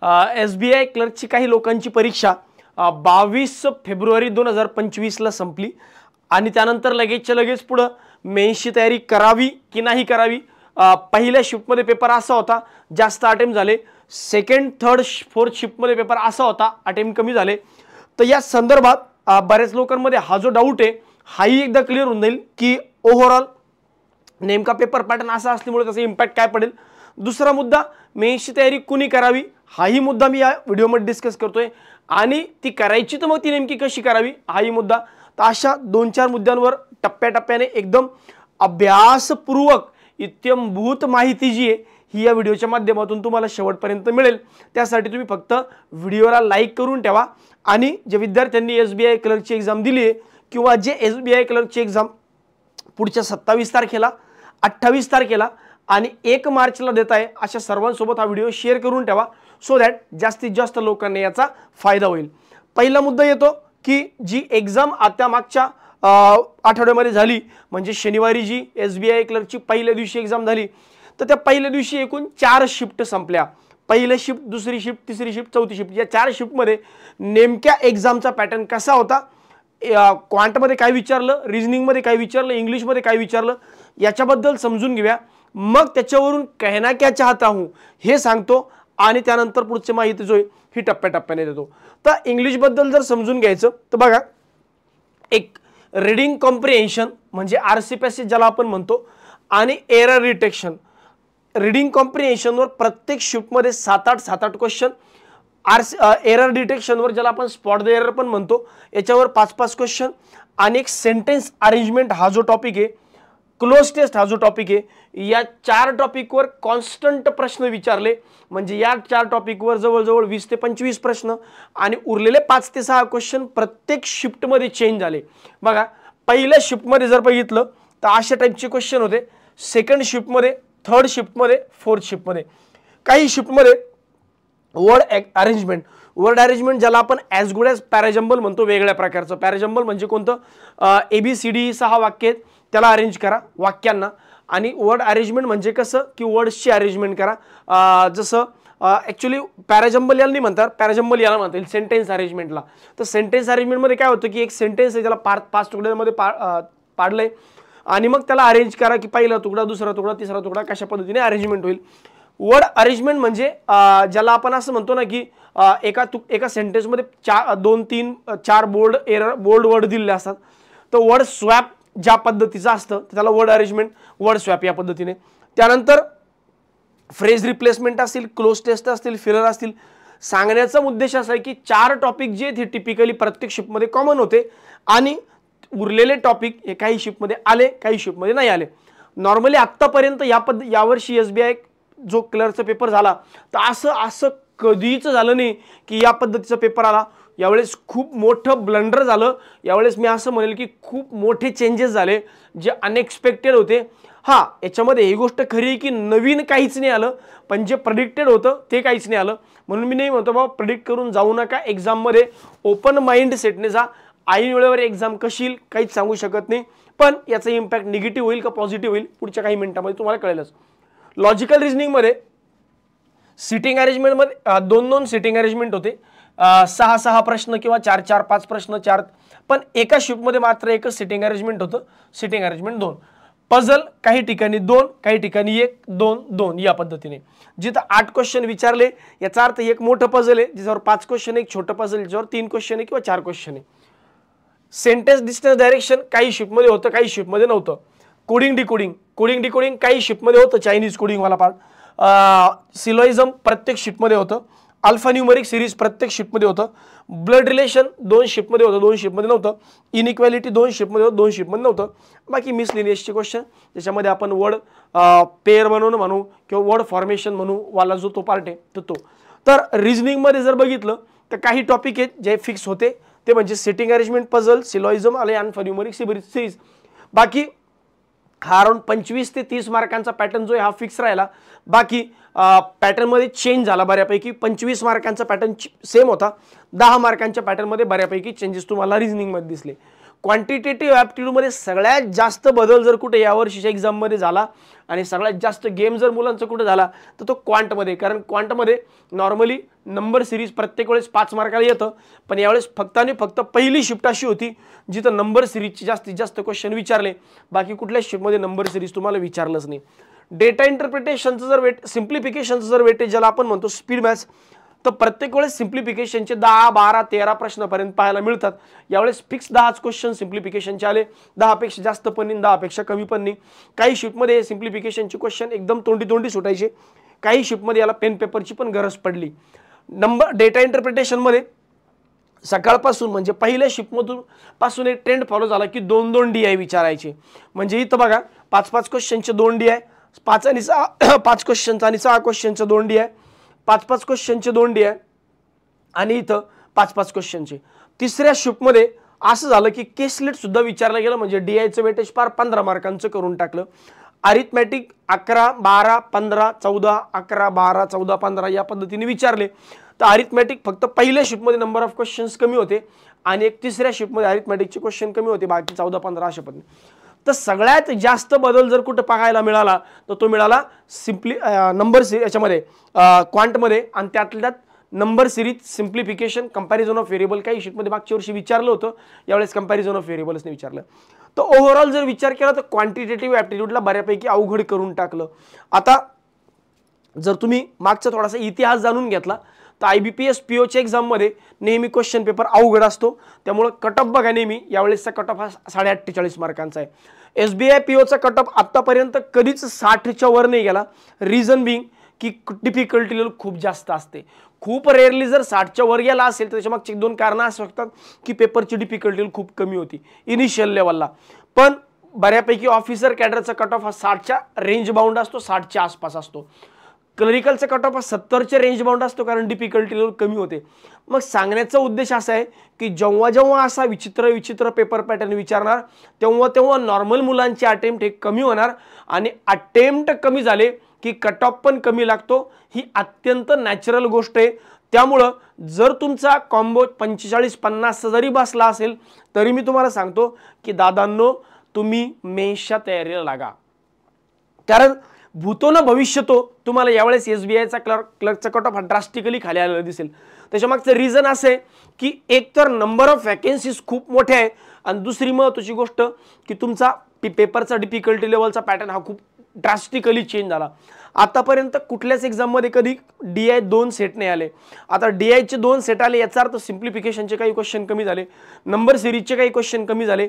SBI क्लर्कची काही लोकांची परीक्षा 22 फेब्रुवारी 2025 ला संपली आणि त्यानंतर लगेचच्या लगेच पुढे मेन्सची तयारी करावी की नाही करावी। पहिल्या शिफ्टमध्ये पेपर असा होता जास्त अटेम्प्ट झाले, सेकंड थर्ड फोर्थ शिफ्टमध्ये पेपर असा होता अटेम्प्ट कमी झाले। तर या संदर्भात बऱ्याच लोकांमध्ये हा जो डाऊट आहे हाही एकदा क्लिअर होऊन जाईल की ओव्हरऑल नेमका पेपर पॅटर्न असा असल्यामुळे त्याचा इम्पॅक्ट काय पडेल। दुसरा मुद्दा मेन्सची तयारी कुणी करावी हाही मुद्दा मी या व्हिडिओमध्ये डिस्कस करतोय आणि ती करायची तर मग ती नेमकी कशी करावी हाही मुद्दा। तर अशा 2-4 मुद्द्यांवर टप्प्याटप्प्याने एकदम अभ्यासपूर्वक इत्यंभूत माहिती जी आहे ही या व्हिडिओच्या माध्यमातून तुम्हाला शेवटपर्यंत मिळेल। त्यासाठी तुम्ही फक्त व्हिडिओला लाईक करून ठेवा आणि जे विद्यार्थ्यांनी SBI क्लर्कची एग्जाम दिली आहे किंवा जे SBI क्लर्कची एग्जाम पुढच्या 27 तारखेला 28 तारखेला आणि 1 मार्चला देत आहे अशा सर्वांसोबत हा व्हिडिओ शेअर करून ठेवा सो दॅट जास्तीत जास्त लोकांना याचा फायदा होईल। पहिला मुद्दा येतो की जी एग्जाम आता मागच्या आठवड्यामध्ये झाली म्हणजे शनिवारी जी SBI क्लर्कची पहिल्या दिवशी एग्जाम झाली तर त्या पहिल्या दिवशी एकूण 4 शिफ्ट संपल्या। पहिली शिफ्ट, दुसरी शिफ्ट, तिसरी शिफ्ट, चौथी शिफ्ट या 4 शिफ्टमध्ये नेमक्या एग्जामचा पॅटर्न कसा होता, क्वांटमध्ये काय विचारलं, रिजनिंगमध्ये काय विचारलं, इंग्लिशमध्ये काय विचारलं याच्याबद्दल समजून घेऊया। मग त्याच्यावरून कहना क्या चाहता हूं हे सांगतो आणि त्यानंतर पुढची माहिती जो आहे ही टप्प्याटप्प्याने देतो। तर इंग्लिश बद्दल जर समजून घ्यायचं तर बघा, एक रीडिंग कॉम्प्रिहेन्शन म्हणजे RC पॅसेज ज्याला आपण म्हणतो आणि एरर डिटेक्शन। रीडिंग कॉम्प्रिहेन्शनवर प्रत्येक शिफ्टमध्ये 7-8 क्वेश्चन, एरर डिटेक्शनवर ज्याला आपण स्पॉट द एरर पण म्हणतो याच्यावर 5-5 क्वेश्चन आणि एक सेंटेन्स अरेंजमेंट हा जो टॉपिक आहे, क्लोज टेस्ट हा जो टॉपिक आहे, या 4 टॉपिकवर कॉन्स्टंट प्रश्न विचारले म्हणजे या 4 टॉपिकवर जवळजवळ 20 ते 25 प्रश्न आणि उरलेले 5 ते 6 क्वेश्चन प्रत्येक शिफ्टमध्ये चेंज झाले। बघा, पहिल्या शिफ्टमध्ये जर बघितलं तर अशा टाइपचे क्वेश्चन होते, सेकंड शिफ्टमध्ये, थर्ड शिफ्टमध्ये, फोर्थ शिफ्टमध्ये। काही शिफ्टमध्ये वर्ड अरेंजमेंट ज्याला आपण ॲज गुड ॲज पॅराजंबल म्हणतो, वेगळ्या प्रकारचं पॅराजंबल म्हणजे कोणतं, ABCD 6 वाक्य त्याला अरेंज करा वाक्यांना आणि वर्ड अरेंजमेंट म्हणजे कसं की वर्ड्सची अरेंजमेंट करा। जसं ॲक्च्युली पॅराजंबल याला नाही म्हणतात, पॅराजंबल याला म्हणता येईल सेंटेन्स अरेंजमेंटला। तर सेंटेन्स अरेंजमेंटमध्ये काय होतं की एक सेंटेन्स आहे त्याला 5 तुकड्यांमध्ये पाडलंय आणि मग त्याला अरेंज करा की पहिला तुकडा, दुसरा तुकडा, तिसरा तुकडा कशा पद्धतीने अरेंजमेंट होईल। वर्ड अरेंजमेंट म्हणजे ज्याला आपण असं म्हणतो ना की एका सेंटेन्समध्ये 2-3-4 बोल्ड वर्ड दिलेले असतात तर वर्ड स्वॅप ज्या पद्धतीचं असतं त्याला वर्ड अरेंजमेंट, वर्ड स्वॅप या पद्धतीने। त्यानंतर फ्रेज रिप्लेसमेंट असतील, क्लोज टेस्ट असतील, फिलर असतील। सांगण्याचा उद्देश असा आहे की 4 टॉपिक जे ते टिपिकली प्रत्येक शिफ्टमध्ये कॉमन होते आणि उरलेले टॉपिक हे काही शिफ्टमध्ये आले, काही शिफ्टमध्ये नाही आले। नॉर्मली आत्तापर्यंत यावर्षी SBI जो क्लर्कचा पेपर झाला तर असं कधीच झालं नाही की या पद्धतीचा पेपर आला। यावेळेस खूप मोठं ब्लंडर झालं, यावेळेस मी असं म्हणेल की खूप मोठे चेंजेस झाले जे अनएक्सपेक्टेड होते। हां, याच्यामध्ये ही गोष्ट खरी आहे की नवीन काहीच नाही आलं पण जे प्रेडिक्टेड होतं ते काहीच नाही आलं। म्हणून मी नाही म्हणतो बाबा प्रेडिक्ट करून जाऊ नका, एक्झाममध्ये ओपन माइंड सेटने जा। ऐन वेळेवर एक्झाम कशी येईल काहीच सांगू शकत नाही, पण याचा इम्पॅक्ट निगेटिव्ह होईल का पॉझिटिव्ह होईल पुढच्या काही मिनिटांमध्ये तुम्हाला कळेलच। लॉजिकल रिजनिंगमध्ये सिटिंग अरेंजमेंटमध्ये 2-2 सिटिंग अरेंजमेंट होते, 6-6 प्रश्न किंवा 4-4-5 प्रश्न 4, पण एका शिफ्टमध्ये मात्र एकच सिटिंग अरेंजमेंट होतं, सिटिंग अरेंजमेंट 2। पझल काही ठिकाणी 2, काही ठिकाणी 1-2-2 या पद्धतीने। जिथं 8 क्वेश्चन विचारले याचा अर्थ एक मोठं पझल आहे ज्याच्यावर 5 क्वेश्चन, एक छोटं पझल ज्याच्यावर 3 क्वेश्चन आहे किंवा 4 क्वेश्चन आहे। सेंटेन्स डिस्टन्स डायरेक्शन काही शिफ्टमध्ये होतं, काही शिफ्टमध्ये नव्हतं। कोडिंग डिकोडिंग काही शिफ्टमध्ये होतं, चायनीज कोडिंगवाला पार्ट। सिलोइझम प्रत्येक शिफ्टमध्ये होतं। अल्फान्यूमरिक सिरीज प्रत्येक शिफ्टमध्ये होतं। ब्लड रिलेशन 2 शिफ्टमध्ये होतं, 2 शिफ्टमध्ये नव्हतं। इनइक्वॅलिटी 2 शिफ्टमध्ये होतं, 2 शिफ्टमध्ये नव्हतं। बाकी मिसलिनियसचे क्वेश्चन ज्याच्यामध्ये आपण वर्ड पेअर म्हणू किंवा वर्ड फॉर्मेशन म्हणू वाला जो तो पार्ट आहे तो। तर रिजनिंगमध्ये जर बघितलं तर काही टॉपिक आहेत जे फिक्स होते ते म्हणजे सिटिंग अरेंजमेंट, पझल, सिलोइझम आणि अल्फान्यूमरिक सिरीज। बाकी हा अराउंड 25 ते 30 मार्कांचा पॅटर्न जो आहे हा फिक्स राहिला। बाकी पॅटर्नमध्ये चेंज झाला बऱ्यापैकी। 25 मार्कांचा पॅटर्न सेम होता, 10 मार्कांच्या पॅटर्नमध्ये बऱ्यापैकी चेंजेस तुम्हाला रिजनिंगमध्ये दिसले। क्वांटिटेटिव्ह ॲप्टिट्यूडमध्ये सगळ्यात जास्त बदल जर कुठे यावर्षीच्या एक्झाममध्ये झाला आणि सगळ्यात जास्त गेम जर मुलांचा कुठे झाला तर तो क्वांटमध्ये, कारण क्वांटमध्ये नॉर्मली नंबर सिरीज प्रत्येक वेळेस 5 मार्काला येतं, पण यावेळेस फक्त आणि फक्त पहिली शिफ्ट अशी होती जिथं नंबर सिरीजचे जास्तीत जास्त क्वेश्चन विचारले, बाकी कुठल्या शिफ्टमध्ये नंबर सिरीज तुम्हाला विचारलंच नाही. डेटा इंटरप्रिटेशनचं जर सिम्प्लिफिकेशनचं जर वेटेज ज्याला आपण म्हणतो स्पीड मॅथ्स, तर प्रत्येक वेळेस सिम्प्लिफिकेशनचे 10, 12, 13 प्रश्नपर्यंत पाहायला मिळतात. यावेळेस फिक्स 10च क्वेश्चन सिम्प्लिफिकेशनचे आले, 10पेक्षा जास्त पण नाही, 10पेक्षा कमी पण नाही. काही शिफ्टमध्ये सिम्प्लिफिकेशनचे क्वेश्चन एकदम तोंडी सुटायचे, काही शिफ्टमध्ये याला पेन पेपरची पण गरज पडली. डेटा इंटरप्रिटेशनमध्ये सकाळपासून म्हणजे पहिल्या शिफ्टमधून पासून एक ट्रेंड फॉलो झाला की 2-2 DI विचारायचे. म्हणजे इथं बघा 5-5 क्वेश्चनचे 2 DI, 5 आणि 6 5 क्वेश्चनचा आणि 6 क्वेश्चनचे 2 DI, 5-5 क्वेश्चनचे 2 DI आणि इथं 5-5 क्वेश्चनचे. तिसऱ्या शिफ्टमध्ये असं झालं की केसलेट सुद्धा विचारलं गेलं, म्हणजे DIचं वेटेज पार 15 मार्कांचं करून टाकलं. अरिथमॅटिक 11, 12, 15, 14, 11, 12, 14, 15 या पद्धतीने विचारले. तर अरिथमॅटिक फक्त पहिल्या शिफ्टमध्ये नंबर ऑफ क्वेश्चन्स कमी होते आणि एक तिसऱ्या शिफ्टमध्ये अरिथमॅटिकचे क्वेश्चन कमी होते, बाकी 14-15 अशा पद्धतीने. तर सगळ्यात जास्त बदल जर कुठं पाहायला मिळाला तर तो मिळाला नंबर याच्यामध्ये क्वांटमध्ये, आणि त्यातल्यात number series simplification comparison of variable. काही शीटमध्ये मागच्या वर्षी विचारलं होतं, यावेळेस कंपॅरिझन ऑफ व्हेरिएबल्सने विचारलं. तर ओव्हरऑल जर विचार केला तर क्वांटिटेटिव्ह ॲप्टिट्यूडला बऱ्यापैकी अवघड करून टाकलं. आता जर तुम्ही मागचा थोडासा इतिहास जाणून घेतला तर IBPS POच्या एक्झाममध्ये नेहमी क्वेश्चन पेपर अवघड असतो, त्यामुळे कट ऑफ बघा नेहमी यावेळेसचा कट ऑफ हा 48 मार्कांचा आहे. SBI POचा कट ऑफ आतापर्यंत कधीच 60च्या वर नाही गेला. रिझन बिंग की डिफिकल्टी लेवल खूप जास्त असते. खूप रेअरली जर 60च्या वर गेला असेल तर त्याच्या मागची 2 कारणं असू शकतात की पेपरची डिफिकल्टी लेवल खूप कमी होती इनिशियल लेवलला, पण बऱ्यापैकी ऑफिसर कॅडरचा कट ऑफ हा 60च्या रेंज बाउंड असतो, 60च्या आसपास असतो. क्लरिकलचा कट ऑफ हा 70च्या रेंज बाउंड असतो, कारण डिफिकल्टी लेवल कमी होते. मग सांगण्याचा उद्देश असा आहे की जेव्हा असा विचित्र पेपर पॅटर्न विचारणार तेव्हा नॉर्मल मुलांचे अटेम्प्ट हे कमी होणार, आणि अटेम्प्ट कमी झाले की कट ऑफ पण कमी लागतो. ही अत्यंत नॅचरल गोष्ट आहे. त्यामुळं जर तुमचा कॉम्बो 45-50 जरी बसला असेल तरी मी तुम्हाला सांगतो की दादांनो तुम्ही मेन्सच्या तयारीला लागा, कारण भूतो न भविष्यतो तुम्हाला यावेळेस SBIचा क्लर्कचा कट ऑफ ड्रास्टिकली खाली आलेला दिसेल. त्याच्यामागचं रिझन असं आहे की एक तर नंबर ऑफ वॅकेन्सीज खूप मोठे आहे, आणि दुसरी महत्त्वाची गोष्ट की तुमचा पेपरचा डिफिकल्टी लेवलचा पॅटर्न हा खूप ड्रास्टिकली चेंज झाला. आतापर्यंत कुठल्याच एक्झाममध्ये कधी DI 2 सेट नाही आले. आता DIचे 2 सेट आले याचा अर्थ सिम्प्लिफिकेशनचे काही क्वेश्चन कमी झाले, नंबर सिरीजचे काही क्वेश्चन कमी झाले,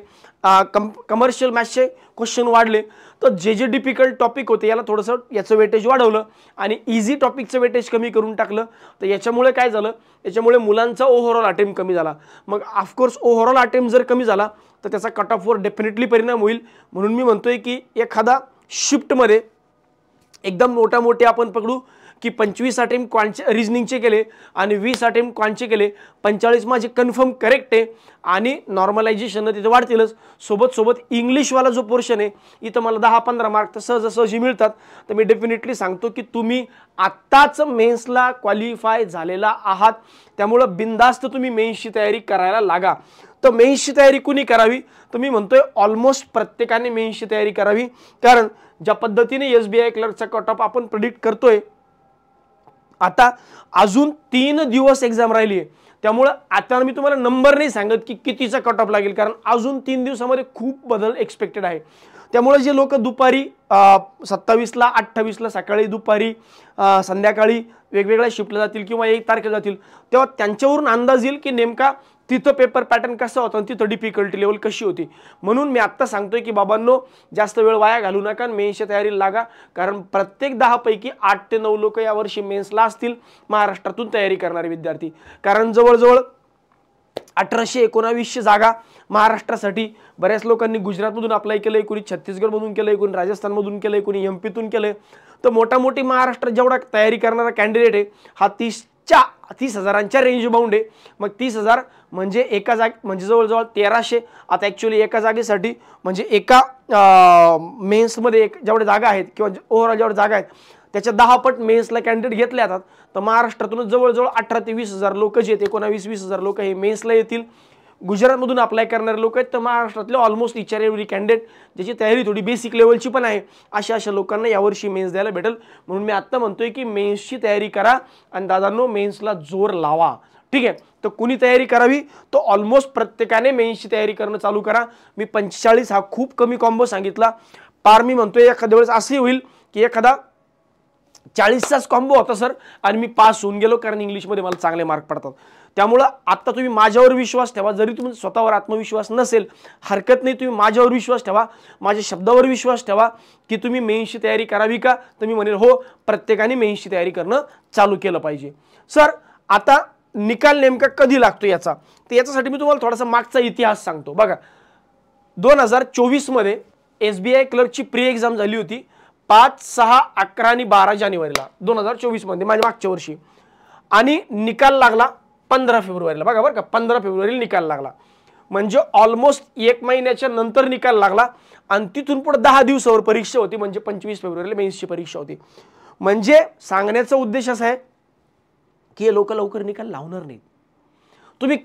कमर्शियल मॅथ्सचे क्वेश्चन वाढले. तर जे डिफिकल्ट टॉपिक होते याला थोडंसं याचं वेटेज वाढवलं आणि इझी टॉपिकचं वेटेज कमी करून टाकलं. तर याच्यामुळे काय झालं, याच्यामुळे मुलांचा ओव्हरऑल अटेम्प्ट कमी झाला. मग ऑफकोर्स ओव्हरऑल अटेम्प्ट जर कमी झाला तर त्याचा कट ऑफवर डेफिनेटली परिणाम होईल. म्हणून मी म्हणतोय की एखादा शिफ्टमध्ये एकदम मोठे आपण पकडू की 25 अटेम्प्ट रिजनिंगचे केले आणि 20 अटेम्प्ट क्वांटचे केले, 45 माझे कन्फर्म करेक्ट आहे, आणि नॉर्मलायझेशन तिथे वाढतीलच. सोबत इंग्लिशवाला जो पोर्शन आहे इथं मला 10-15 मार्क तर सहजी मिळतात. तर मी डेफिनेटली सांगतो की तुम्ही आत्ताच मेन्सला क्वालिफाय झालेला आहात, त्यामुळं बिनधास्त तुम्ही मेन्सची तयारी करायला लागा. तर मेन्सची तयारी कुणी करावी, तर मी म्हणतोय ऑलमोस्ट प्रत्येकाने मेन्सची तयारी करावी, कारण ज्या पद्धतीने SBI क्लर्कचा कट ऑफ आपण प्रेडिक्ट करतोय, आता अजून 3 दिवस एक्झाम राहिली आहे, त्यामुळे आता मी तुम्हाला नंबर नाही सांगत की कितीचा कट ऑफ लागेल, कारण अजून 3 दिवसामध्ये खूप बदल एक्सपेक्टेड आहे. त्यामुळे जे लोक दुपारी 27ला 28ला सकाळी दुपारी संध्याकाळी वेगवेगळ्या शिफ्टला जातील किंवा 1 तारखेला जातील, तेव्हा त्यांच्यावरून अंदाज येईल की नेमका तिथं पेपर पॅटर्न कसा होता आणि तिथं डिफिकल्टी लेवल कशी होती. म्हणून मी आत्ता सांगतोय की बाबांनो जास्त वेळ वाया घालू नका, मेन्सच्या तयारीला लागा, कारण प्रत्येक 10 पैकी 8 ते 9 लोक यावर्षी मेन्सला असतील महाराष्ट्रातून तयारी करणारे विद्यार्थी. कारण जवळजवळ 1800-1900 जागा महाराष्ट्रासाठी. बऱ्याच लोकांनी गुजरातमधून अप्लाय केलंय, कोणी छत्तीसगडमधून केलंय, कोणी राजस्थानमधून केलंय, कोणी MP-तून केलंय. तर मोठी महाराष्ट्रात जेवढा तयारी करणारा कॅन्डिडेट आहे हा 30,000च्या रेंज बाउंड आहे. मग 30,000 म्हणजे एका जागे म्हणजे जवळजवळ 1300. आता ॲक्च्युली एका जागेसाठी म्हणजे एका मेन्समध्ये जेवढ्या जागा आहेत किंवा ओव्हरऑल जेवढ्या जागा आहेत त्याच्या 10 पट मेन्सला कॅन्डिडेट घेतले जातात. तर महाराष्ट्रातून जवळजवळ 18,000 ते 20,000 लोक जे आहेत, 19,000-20,000 लोक हे मेन्सला येतील. गुजरातमधून अप्लाय करणारे लोक आहेत, तर महाराष्ट्रातले ऑलमोस्ट इच एव्हरी कॅन्डिडेट ज्याची तयारी थोडी बेसिक लेवलची पण आहे अशा लोकांना यावर्षी मेन्स द्यायला भेटेल. म्हणून मी आत्ता म्हणतोय की मेन्सची तयारी करा आणि दादांनो मेन्सला जोर लावा. ठीक आहे, तर कुणी तयारी करावी, तो ऑलमोस्ट प्रत्येकाने मेन्सची तयारी करणं चालू करा. मी 45 हा खूप कमी कॉम्बो सांगितला. पार मी म्हणतोय एखाद्या वेळेस असंही होईल की एखादा 40चाच कॉम्बो होता सर आणि मी पास होऊन गेलो, कारण इंग्लिशमध्ये मला चांगले मार्क पडतात. त्यामुळं आता तुम्ही माझ्यावर विश्वास ठेवा. जरी तुम्ही स्वतःवर आत्मविश्वास नसेल हरकत नाही, तुम्ही माझ्यावर विश्वास ठेवा, माझ्या शब्दावर विश्वास ठेवा की तुम्ही मेन्सची तयारी करावी का, तर मी म्हणेल हो, प्रत्येकाने मेन्सची तयारी करणं चालू केलं पाहिजे. सर आता निकाल नेमका कधी लागतो याचा, तर याच्यासाठी मी तुम्हाला थोडासा मागचा इतिहास सांगतो. बघा 2024 मध्ये SBI क्लर्कची प्री एक्झाम झाली होती 5, 6, 11 आणि 12 जानेवारीला 2024 मध्ये, माझ्या मागच्या वर्षी. आणि निकाल लागला 15 फेब्रुवारीला. बघा बरं का, 15 फेब्रुवारीला निकाल लागला, म्हणजे ऑलमोस्ट 1 महिन्याच्या नंतर निकाल लागला. आणि तिथून पुढे 10 दिवसावर परीक्षा होती, म्हणजे 25 फेब्रुवारीला मेन्सची परीक्षा होती. म्हणजे सांगण्याचा उद्देश असा आहे की हे लोक लवकर निकाल लावणार नाहीत.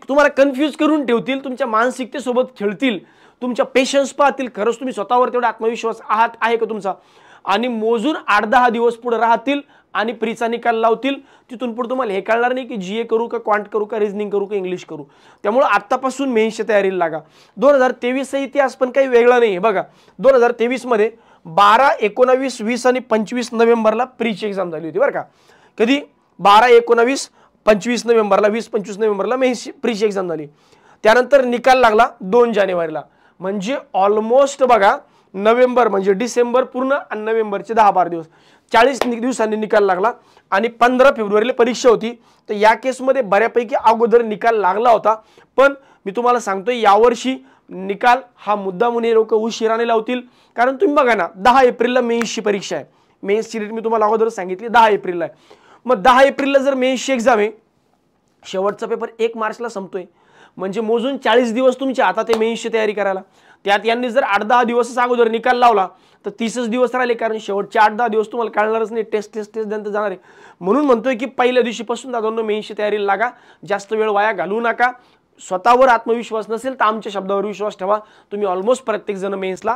तुम्हाला कन्फ्यूज करून ठेवतील, तुमच्या मानसिकतेसोबत खेळतील, तुमच्या पेशन्स पाहतील, खरंच तुम्ही स्वतःवर तेवढा आत्मविश्वास आहे का तुमचा, आणि मोजून 8-10 दिवस पुढे राहतील आणि प्रीचा निकाल लावतील. तिथून पुढे तुम्हाला हे कळणार नाही की GA करू का, क्वांट करू का, रिझनिंग करू का, इंग्लिश करू. त्यामुळे आत्तापासून मेन्सच्या तयारीला लागा. 2023चा इतिहास पण काही वेगळा नाही आहे. बघा 2023 मध्ये 12, 19, 20 आणि 25 नोव्हेंबरला प्रीची एक्झाम झाली होती बरं का. कधी 12, 19, 25 नोव्हेंबरला, 20-25 नोव्हेंबरला मेन्स प्रीची एक्झाम झाली. त्यानंतर निकाल लागला 2 जानेवारीला. म्हणजे ऑलमोस्ट बघा नोव्हेंबर म्हणजे डिसेंबर पूर्ण आणि नोव्हेंबरचे 10-12 दिवस, 40 दिवसांनी निकाल लागला. आणि 15 फेब्रुवारीला परीक्षा होती. तर या केसमध्ये बऱ्यापैकी अगोदर निकाल लागला होता. पण मी तुम्हाला सांगतोय यावर्षी निकाल हा मुद्दामून हे लोक उशिराने लावतील. कारण तुम्ही बघा ना 10 एप्रिलला मेन्सची परीक्षा आहे. मेन्सची डेट मी तुम्हाला अगोदर सांगितली 10 एप्रिलला आहे. मग 10 एप्रिलला जर मेन्सची एक्झाम आहे, शेवटचा पेपर 1 मार्चला संपतोय, म्हणजे मोजून 40 दिवस तुमच्या हातात आहे मेन्सची तयारी करायला. त्यात यांनी जर 8-10 दिवस अगोदर निकाल लावला तर 30 दिवस राहिले, कारण शेवटचे 8-10 दिवस तुम्हाला कळणारच नाही, टेस्ट द्यायला जाणार आहे. म्हणून म्हणतोय की पहिल्या दिवशीपासून दादांनो मेन्सची तयारीला लागा, जास्त वेळ वाया घालवू नका. स्वतःवर आत्मविश्वास नसेल तर आमच्या शब्दावर विश्वास ठेवा, तुम्ही ऑलमोस्ट प्रत्येक जण मेन्सला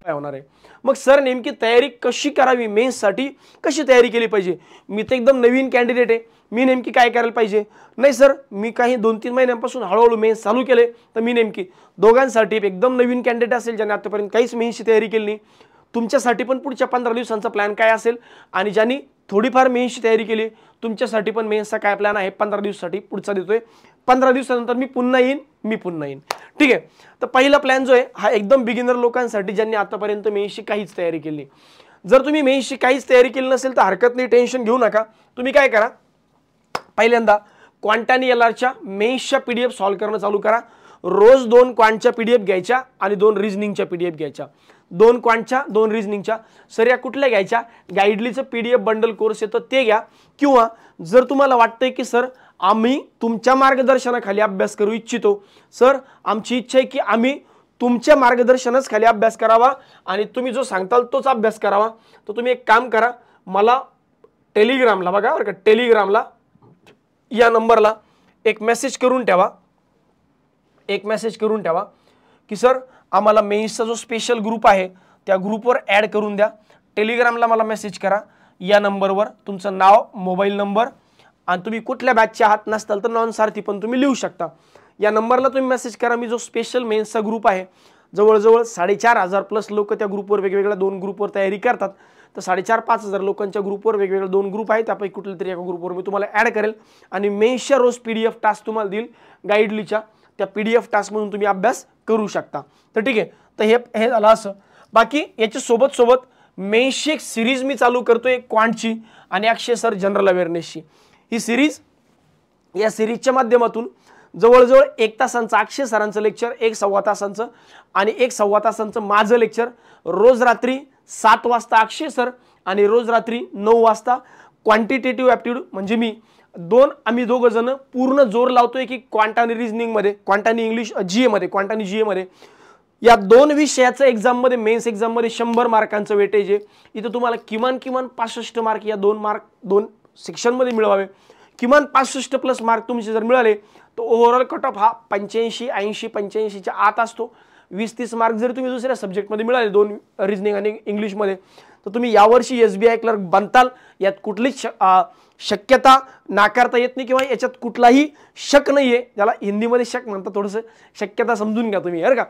होणार आहे. मग सर नेमकी तयारी कशी करावी, मेन्ससाठी कशी तयारी केली पाहिजे, मी तर एकदम नवीन कॅन्डिडेट आहे, मी नेमकी काय करायला पाहिजे. नाही सर, मी काही 2-3 महिन्यांपासून हळूहळू मेन्स चालू केले, तर मी नेमकी दोघांसाठी एकदम नवीन कॅन्डिडेट असेल ज्यांनी आतापर्यंत काहीच मेन्सची तयारी केली नाही, तुमच्यासाठी पण पुढच्या 15 दिवसांचा प्लॅन काय असेल, आणि ज्यांनी थोडीफार मेन्सची तयारी केली तुमच्यासाठी पण मेन्सचा काय प्लॅन आहे 15 दिवसासाठी पुढचा देतोय. 15 दिवसानंतर मी पुन्हा येईन. ठीक आहे, तर पहिला प्लॅन जो आहे हा एकदम बिगिनर लोकांसाठी, ज्यांनी आतापर्यंत मेन्सची काहीच तयारी केली. जर तुम्ही मेन्सची काहीच तयारी केली नसेल तर हरकत नाही, टेन्शन घेऊ नका. तुम्ही काय करा, पहिल्यांदा क्वांट आणि LRच्या मेन्सच्या PDF सॉल्व्ह करणं चालू करा. रोज 2 क्वांटच्या PDF घ्यायच्या आणि 2 रिझनिंगच्या PDF घ्यायच्या. 2 क्वांटच्या 2 रिझनिंगच्या. सर या कुठल्या घ्यायच्या, गाईडलीचं PDF बंडल कोर्स येतं ते घ्या. किंवा जर तुम्हाला वाटतंय की सर आम्ही तुमच्या मार्गदर्शनाखाली अभ्यास करू इच्छितो, सर आमची इच्छा आहे की आम्ही तुमच्या मार्गदर्शनाच खाली अभ्यास करावा आणि तुम्ही जो सांगताल तोच अभ्यास करावा, तर तुम्ही एक काम करा, मला टेलिग्रामला बघा बरं का, टेलिग्रामला या नंबरला एक मेसेज करून ठेवा की सर आम्हाला मेन्सचा जो स्पेशल ग्रुप आहे त्या ग्रुपवर ॲड करून द्या. टेलिग्रामला मला मेसेज करा या नंबरवर, तुमचं नाव, मोबाईल नंबर आणि तुम्ही कुठल्या बॅचचे आहात, नसताल तर नॉन सारथी पण तुम्ही लिहू शकता. या नंबरला तुम्ही मेसेज करा. मी जो स्पेशल मेन्सचा ग्रुप आहे, जवळजवळ 4,500 प्लस लोक त्या ग्रुपवर वेगवेगळ्या 2 ग्रुपवर तयारी करतात. तर 4,500-5,000 लोकांच्या ग्रुपवर वेगवेगळे 2 ग्रुप आहेत, त्यापैकी कुठल्या तरी एका ग्रुपवर मी तुम्हाला ॲड करेल आणि मेन्सच्या रोज PDF टास्क तुम्हाला देईल गाईडलीच्या. त्या PDF टास्कमधून तुम्ही अभ्यास करू शकता. तर ठीक आहे, तर हे झालं असं. बाकी याच्या सोबत मेन्सची एक सिरीज मी चालू करतोय क्वांटची आणि अक्षय सर जनरल अवेअरनेसची. ही सिरीज, या सिरीजच्या माध्यमातून जवळजवळ 1 तासांचं अक्षय सरांचं लेक्चर, 1-1.25 तासांचं आणि 1-1.25 तासांचं माझं लेक्चर, रोज रात्री 7 वाजता अक्षय सर आणि रोज रात्री 9 वाजता क्वांटिटेटिव्ह ॲप्टिट्यूड, म्हणजे आम्ही दोघं जण पूर्ण जोर लावतोय की क्वांट आणि रिझनिंगमध्ये, क्वांट आणि इंग्लिश GA मध्ये या 2 विषयाचं एक्झाममध्ये, मेन्स एक्झाममध्ये 100 मार्कांचं वेटेज आहे. इथं तुम्हाला किमान 65 मार्क या 2 सेक्शनमध्ये मिळवावे. किमान 65 प्लस मार्क तुमचे जर मिळाले तर ओव्हरऑल कट ऑफ हा 85, 80, 85च्या आत असतो. 20-30 मार्क जर तुम्ही दुसऱ्या सब्जेक्टमध्ये मिळाले, 2 रिजनिंग आणि इंग्लिशमध्ये, तर तुम्ही यावर्षी SBI क्लर्क बनताल. यात कुठलीच शक्यता नाकारता येत नाही किंवा याच्यात कुठलाही शक नाही आहे. त्याला हिंदीमध्ये शक म्हणतात, थोडंसं शक्यता समजून घ्या तुम्ही, बरं का.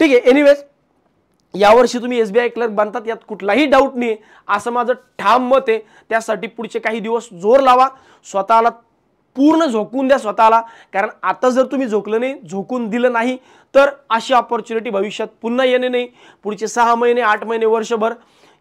ठीक आहे. एनिवेज, यावर्षी तुम्ही SBI क्लर्क बनतात, यात कुठलाही डाऊट नाही असं माझं ठाम मत आहे. त्यासाठी पुढचे काही दिवस जोर लावा, स्वतःला पूर्ण झोकून द्या स्वतःला. कारण आता जर तुम्ही झोकलं नाही, झोकून दिलं नाही, तर अशी ऑपॉर्च्युनिटी भविष्यात पुन्हा येणे नाही. पुढचे 6 महिने, 8 महिने, वर्षभर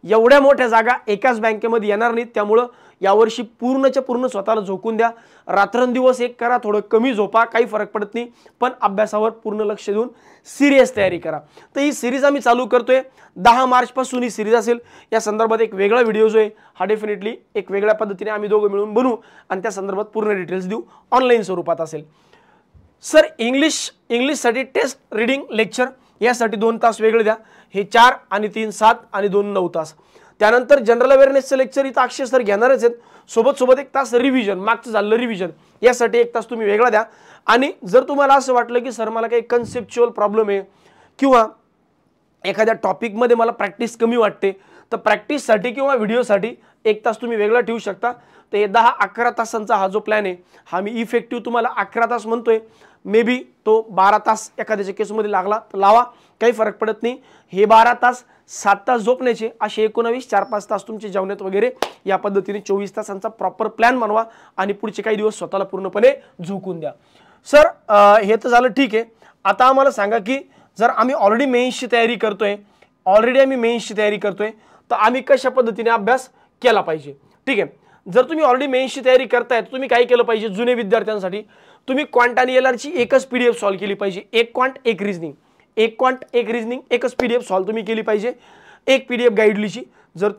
एवढ्या मोठ्या जागा एकाच बँकेमध्ये येणार नाहीत. त्यामुळं यावर्षी पूर्णच्या पूर्ण स्वतःला झोकून द्या. रात्रंदिवस एक करा, थोडं कमी झोपा, काही फरक पडत नाही, पण अभ्यासावर पूर्ण लक्ष देऊन सिरियस तयारी करा. तर ही सिरीज आम्ही चालू करतोय. 10 मार्चपासून ही सिरीज असेल. या संदर्भात एक वेगळा व्हिडिओ जो आहे हा डेफिनेटली एक वेगळ्या पद्धतीने आम्ही दोघं मिळून बनवू आणि त्या संदर्भात पूर्ण डिटेल्स देऊ. ऑनलाईन स्वरूपात असेल. सर, इंग्लिशसाठी टेस्ट, रीडिंग, लेक्चर यासाठी 2 तास वेगळे द्या. हे 4 आणि 3 7 आणि 2 9 तास. त्यानंतर जनरल अवेअरनेसचं लेक्चर इथं अक्षय सर घेणारच आहेत. सोबत 1 तास रिव्हिजन, मागचं झालं रिव्हिजन, यासाठी 1 तास तुम्ही वेगळा द्या. आणि जर तुम्हाला असं वाटलं की सर मला काही कन्सेप्च्युअल प्रॉब्लेम आहे किंवा एखाद्या टॉपिकमध्ये मला प्रॅक्टिस कमी वाटते, तर प्रॅक्टिससाठी किंवा व्हिडिओसाठी 1 तास तुम्ही वेगळा ठेवू शकता. तर हे 10-11 तासांचा हा जो प्लॅन आहे हा मी इफेक्टिव्ह तुम्हाला 11 तास म्हणतोय. मे बी तो 12 तास एखाद्याच्या केसमध्ये लागला तर लावा, काही फरक पडत नाही. हे 12 तास 7 तास झोपण्याचे, असे 19 4-5 तास तुमचे जेवणात वगैरे, या पद्धतीने 24 तासांचा प्रॉपर प्लॅन बनवा आणि पुढचे काही दिवस स्वतःला पूर्णपणे झोकून द्या. सर, हे तर झालं, ठीक आहे. आता आम्हाला सांगा की जर आम्ही ऑलरेडी मेन्सची तयारी करतोय, तर आम्ही कशा पद्धतीने अभ्यास केला पाहिजे. ठीक आहे. जर तुम्ही ऑलरेडी मेन्सची तयारी करताय तर तुम्ही काय केलं पाहिजे. जुने विद्यार्थ्यांसाठी तुम्ही क्वांट आणि LRची एकच PDF सॉल्व्ह केली पाहिजे. 1 क्वांट 1 रिजनिंग, 1 क्वांट 1 रिजनिंग, एकच PDF सॉल्व्ह तुम्ही केली पाहिजे. एक PDF गाईडलीची, जर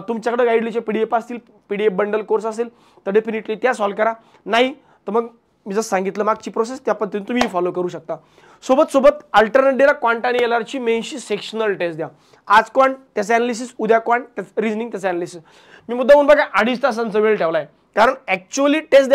तुमच्याकडे गाईडलीचे PDF असतील, PDF बंडल कोर्स असेल तर डेफिनेटली त्या सॉल्व्ह करा. नाही तर मग मी जसं सांगितलं मागची प्रोसेस त्या पद्धतीने तुम्ही फॉलो करू शकता. सोबत अल्टरनेट डेला क्वांट आणि LRची मेन्सची सेक्शनल टेस्ट द्या. आज क्वांट त्याचं ॲनालिसिस, उद्या क्वांट रिजनिंग त्याचं ॲनालिसिस. मी मुद्दामून बघा 2.5 तासांचा वेळ ठेवलाय, कारण ॲक्च्युअल टेस्ट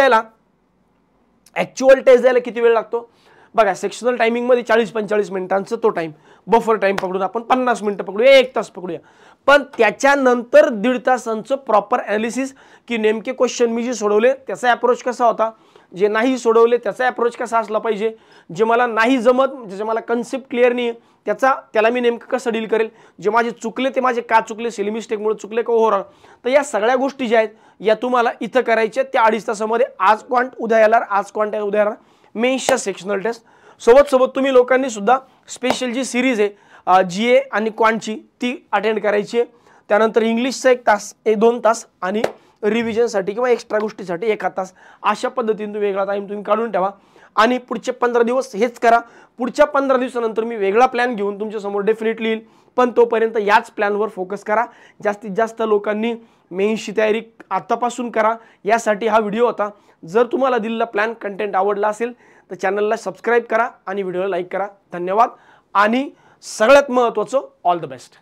द्यायला किती वेळ लागतो बघा. सेक्शनल टायमिंगमध्ये 40-45 मिनिटांचा तो टाइम, बफर टाइम पकडून आपण 50 मिनिटं पकडूया, 1 तास पकडूया. पण त्याच्यानंतर 1.5 तासांचं प्रॉपर ॲनालिसिस, की नेमके क्वेश्चन मी जे सोडवले त्याचा अप्रोच कसा होता, जे नाही सोडवले त्याचा अप्रोच कसा असला पाहिजे, जे मला नाही जमत, जे मला कन्सेप्ट क्लिअर नाही त्याला मी नेमकं कसं डील करेल, जे माझे चुकले ते माझे का चुकले, सिली मिस्टेकमुळे चुकले का ओव्हरऑल. तर या सगळ्या गोष्टी ज्या आहेत या तुम्हाला इथं करायच्या त्या 2.5 तासामध्ये. आज क्वांट उद्या LR, आज क्वांट उद्या LR, मेन्सच्या सेक्शनल टेस्ट. सोबत तुम्ही लोकांनी सुद्धा स्पेशल जी सिरीज आहे GA आणि क्वांटची ती अटेंड करायची आहे. त्यानंतर इंग्लिशचा 1 तास, 2 तास आणि रिव्हिजनसाठी किंवा एक्स्ट्रा गोष्टीसाठी 1 तास, अशा पद्धतीने तुम्ही वेगळा टाइम तुम्ही काढून ठेवा आणि पुढचे 15 दिवस हेच करा. पुढच्या 15 दिवसानंतर मी वेगळा प्लॅन घेऊन तुमच्या समोर डेफिनेटली येईल, पण तोपर्यंत याच प्लॅनवर फोकस करा. जास्तीत जास्त लोकांनी मेन्सची तयारी आतापासून करा, यासाठी हा व्हिडिओ होता. जर तुम्हाला दिलेला प्लॅन कंटेंट आवडला असेल तर चॅनलला सबस्क्राईब करा आणि व्हिडिओला लाईक करा. धन्यवाद आणि सगळ्यात महत्त्वाचं, ऑल द बेस्ट.